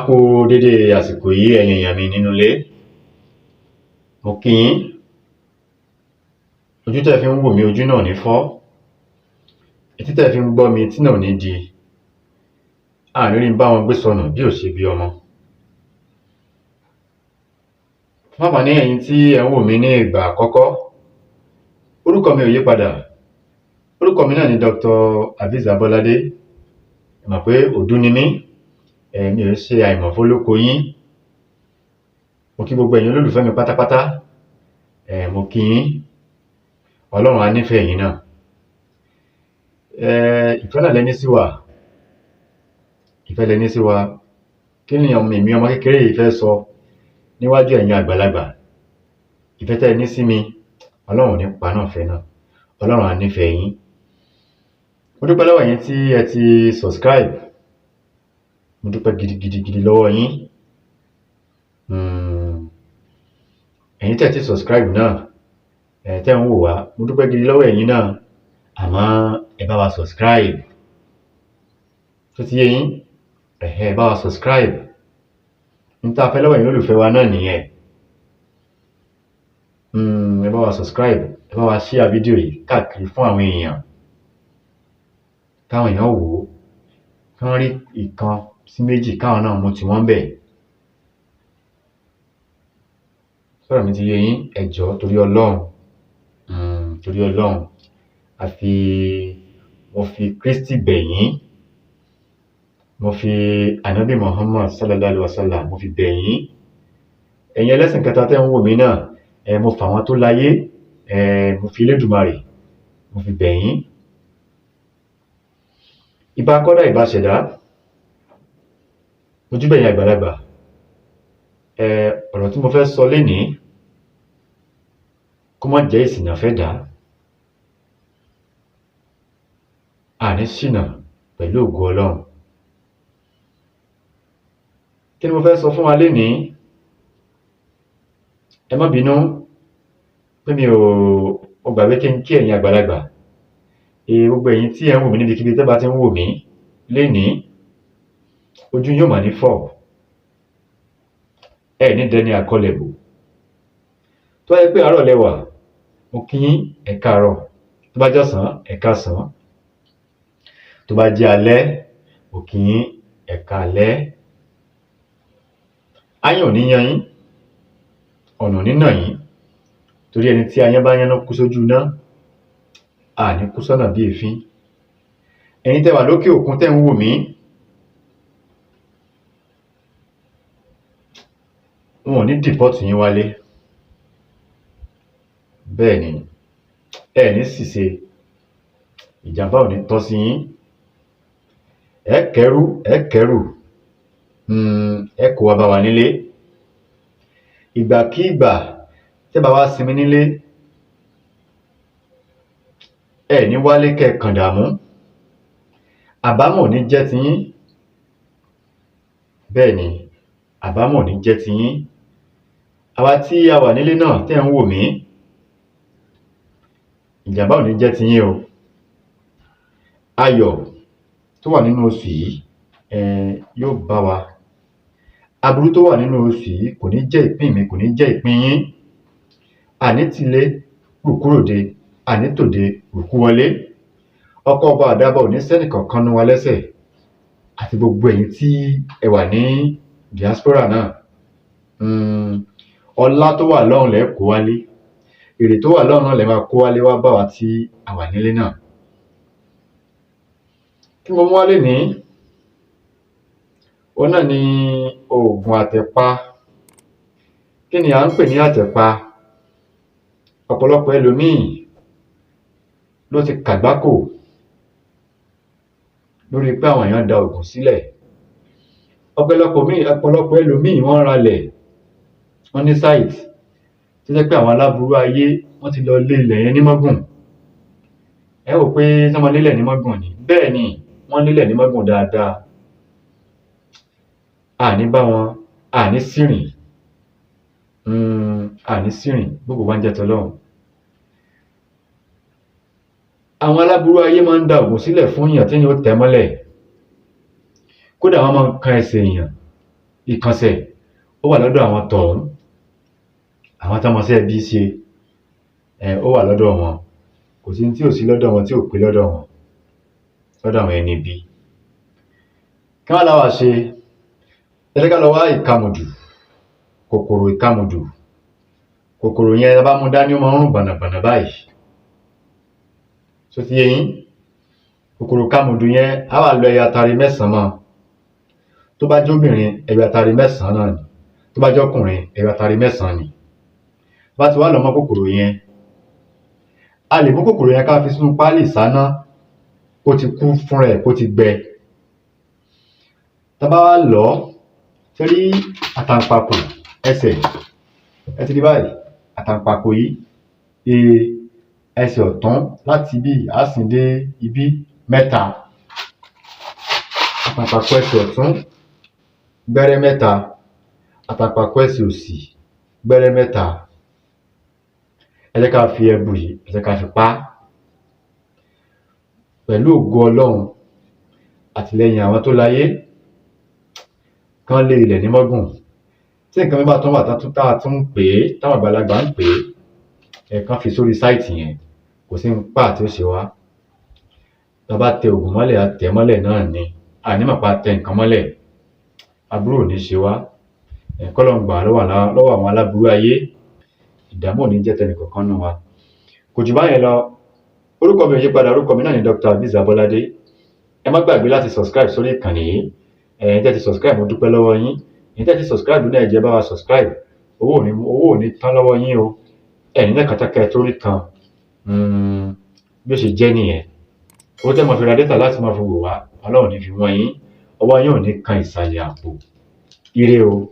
kú dédé àsìkò yìí ẹ̀yin èèyàn mi nínú ilé. Mo kí yín. Ojú tẹ́ fi ń wò mí ojú náà ní fọ́. Etí tẹ́ fi ń gbọ́ mi etí náà ní di. Àní rí ń bá wọn gbé sọnù bí ò ṣe bí ọmọ. Pápá ní ẹ̀yin tí ẹ ń wò mí ní ìgbà àkọ́kọ́. Orúkọ mi ò yí padà. Orúkọ mi náà ni Dr. Abate. Ẹ mọ̀ pé òdú ni mí. Mi ò ṣe àìmọ̀fólókó yín. Mo kí gbogbo ẹ̀yin olólùfẹ́ mi pátápátá. Mo kí yín. Ọlọ́run á nífẹ̀ẹ́ yín náà. Ìfẹ́ náà lẹ́ní sí wa. Ìfẹ́ lẹ́ní sí wa. Kí ni èmi ọmọ kékeré yìí fẹ́ sọ níwájú ẹ̀yin àgbàlagbà? Ìfẹ́ tẹ́ ẹ ní sí mi, Ọlọ́run ní pa náà fẹ́ náà. Ọlọ́run á nífẹ̀ẹ́ yín. Mo dúpẹ́ lọ́wọ́ yín tí ẹ ti subscribe. Mo dúpẹ́ gidigidi lọ́wọ́ yín. Ẹ̀yin tẹ́ ti subscribe náà, tẹ́ ń wò wá, mo dúpẹ́ gidi lọ́wọ́ ẹ̀yin náà. Àmọ́ ẹ bá wa subscribe. Tó ti yé yín? Ẹ bá wa subscribe. N tá fẹ́ lọ́wọ́ ẹ̀yin olólùfẹ́ wa náà nìyẹn. Ẹ bá wa subscribe. Ẹ bá wa share fídíò yìí káàkiri fún àwọn èèyàn. Káwọn èèyàn wò ó. Kán rí ìkan sí méjì káwọn náà mú tiwọn bẹ̀. Sọ̀rọ̀ mi ti yé yín? Ẹ jọ̀ọ́ torí Ọlọ́run. Torí Ọlọ́run. Mo fi Kristi bẹ̀ yín. Mo fi Ànábì Muhammad sallallahu alaihi wasallam mo fi bẹ̀ yín. Ẹ̀yin ẹlẹ́sìn kẹta tẹ́ ń wò mí náà, mo fà wọ́n tó láyé, mo fi Elédùmarè mo fi bẹ̀ yín. Ìbà kọ́dá ìbà ṣẹ̀dá. Mo júbà ẹ̀yin àgbàlagbà. Ọ̀rọ̀ tí mo fẹ́ sọ lénìí kó má jẹ́ ìsìnà fẹ́ dá. Àní ṣìnà pẹ̀lú ògo Ọlọ́run. Kí ni mo fẹ́ sọ fún wa lénìí? Ẹ má bínú pé mo gbàgbé kí n kí ẹ̀yin àgbàlagbà. Gbogbo ẹ̀yin tí ẹ ń wò mí níbikíbi tẹ́ bá ti ń wò mí lénìí, ojú yóò mà ní fọ́. Ní dẹni àkọlẹ̀bò. Tó yẹ pé àárọ̀ lẹ́wà, mo kí yín ẹ káàárọ̀. Tó bá jọ̀sán, ẹ káàsán. Tó bá jẹ́ alẹ́, mo kí yín ẹ káalẹ́. Áyàn ò ní yan yín, ọ̀nà ò ní nà yín. Torí ẹni tí ayán bá yánná kú sójú iná, àní kú sọ́nà bí èéfín. Ẹ̀yin tẹ́ wà lókè òkun tẹ́ ń wò mí, wọn ò ní dìpọ́tù yín wálé. Bẹ́ẹ̀ ni, ẹ ní ṣìṣe. Ìjàmbá ò ní tọ́ sí yín. Ẹ kẹ́rù. Ẹ kó wá bá wa nílé. Ìgbàkígbà tẹ́ bá wá sinmi nílé, ẹ ní wálé kẹ́ẹ̀kan dààmú. Àbámọ̀ ò ní jẹ́ ti yín. Bẹ́ẹ̀ ni, àbámọ̀ ò ní jẹ́ ti yín. Àwa tí a wà nílé náà tẹ́ ń wò mí, ìjàmbá ò ní jẹ́ ti yín o. Ayọ̀ tó wà nínú oṣù yìí yóò bá wa. Aburú tó wà nínú oṣù yìí kò ní jẹ́ ìpín mi, kò ní jẹ́ ìpín yín. Àní tilé rùkúròde, àní tòde rùkú wọlé. Ọkọ̀ ọba àdábọ̀ ò ní sẹ́nì kankan nú wa lẹ́sẹ̀. Àti gbogbo ẹ̀yin tí ẹ wà ní diaspora náà. Ọlá tó wà lọ́run lẹ́ kó wálé. Èrè tó wà lọ́run náà lẹ́ máa kó wálé wá bá wa tí a wà nílé náà. Kí mo mú wá lénìí? Òun náà ni oògùn àtẹ̀pa. Kí ni à ń pè ní àtẹ̀pa? Ọ̀pọ̀lọpọ̀ ẹlòmíì ló ti kàgbákò lórí pé àwọn èèyàn da oògùn sílẹ̀. Ọ̀pọ̀lọpọ̀ ẹlòmíì wọ́n ralẹ̀, wọ́n ní sáìtì tó jẹ́ pé àwọn aláburú ayé wọ́n ti lọ lé ilẹ̀ yẹn ní mọ́gùn. Ẹ wò pé tí wọ́n lélẹ̀ ní mọ́gùn ni. Bẹ́ẹ̀ ni, wọ́n lélẹ̀ ní mọ́gùn dáadáa. Àní bá wọn, àní sírìn. Àní sírìn gbogbo wa ń jẹ́ tọlọ́run. Àwọn aláburú ayé máa ń da oògùn sílẹ̀ fún èèyàn tí yóò tẹ̀ mọ́lẹ̀. Kódà wọ́n máa ń kan ẹsẹ̀ èèyàn ìkànsẹ̀ ó wà lọ́dọ̀ àwọn tọ̀hún, àwọn tó mọṣẹ́ bí ṣe ó wà lọ́dọ̀ wọn, kò sí tí ò sí lọ́dọ̀ wọn tí ò pé lọ́dọ̀ wọn, lọ́dọ̀ àwọn ẹni bí. Kí wọ́n láwà ṣe, ẹ jẹ́ ká lọ wá ìkamùdù, kòkòrò ìkamùdù. Kòkòrò yẹn bá mú dání ó máa ń rùn bànàbànà báyìí, tó ti yé yín. Kòkòrò ìkamùdù yẹn á wà lọ ẹyọ atare 9 mọ́, tó bá jóbìnrin ẹyọ atare 9 náà ni, tó bá jọkùnrin ẹyọ atare 9 ni. Bá ti wá lọ mọ́ kòkòrò yẹn, a lè mú kòkòrò yẹn ká fi sínú páálí ìsáná kó ti kú fúnra ẹ̀, kó ti gbẹ. Tá bá wá lọ sẹ́rí àtàǹpàkò ẹsẹ̀, ẹ ti rí báyìí, àtàǹpàkò yìí ẹsẹ̀ ọ̀tún láti bí àsìn dé ibi 3, àtàǹpàkò ẹsẹ̀ ọ̀tún gbẹ́rẹ́ 3, àtàǹpàkò ẹsẹ̀ òsì gbẹ́rẹ́ 3. Ẹ jẹ́ ká fi ẹbu yìí, ẹ jẹ́ ká fi pa pẹ̀lú ògo Ọlọ́run àtìlẹ́yìn àwọn tó láyé, kán lé ilẹ̀ ní mọ́gùn. Tí nǹkan mi bá tún wà tá tún ń pè é, táwọn àgbàlagbà ń pè é, kán fi sórí sáìtì yẹn, kò sí nípa tí ó ṣe wá. Tá bá tẹ Ògúnmọ́lé, a tẹ̀ mọ́lẹ̀ náà ni, àní mọ̀ pa tẹ nǹkan mọ́lẹ̀, aburú ò ní ṣe wá. K'Ọlọ́run gbà wá lọ́wọ́ àwọn aláburú ayé, ìdààmú ò ní jẹ́ tẹnìkọ̀ọ̀kan nínú wa. Kò jù báyẹn lọ. Orúkọ mi ò yí padà, orúkọ mi náà ni Dr. Aviz Abolade. Ẹ má gbàgbé láti subscribe sórí ìkànnì yìí. Ẹ̀yin tẹ́ ti subscribe, mo dúpẹ́ lọ́wọ́ yín. Ẹ̀yin tẹ́ ti subscribe náà, ẹ jẹ́ bá wa subscribe. Owó ò ní tán lọ́wọ́ yín o. Ẹ̀yin náà kàtàkẹ́ tó rí kan. Bí ó ṣe jẹ́ nìyẹn. Owó tẹ́ mọ fi ra data láti máa fi wò wá, Ọlọ́run ní fi wọ́n yín. Ọwọ́ yín ò ní kan ìsàlẹ̀ àpò. Ire o.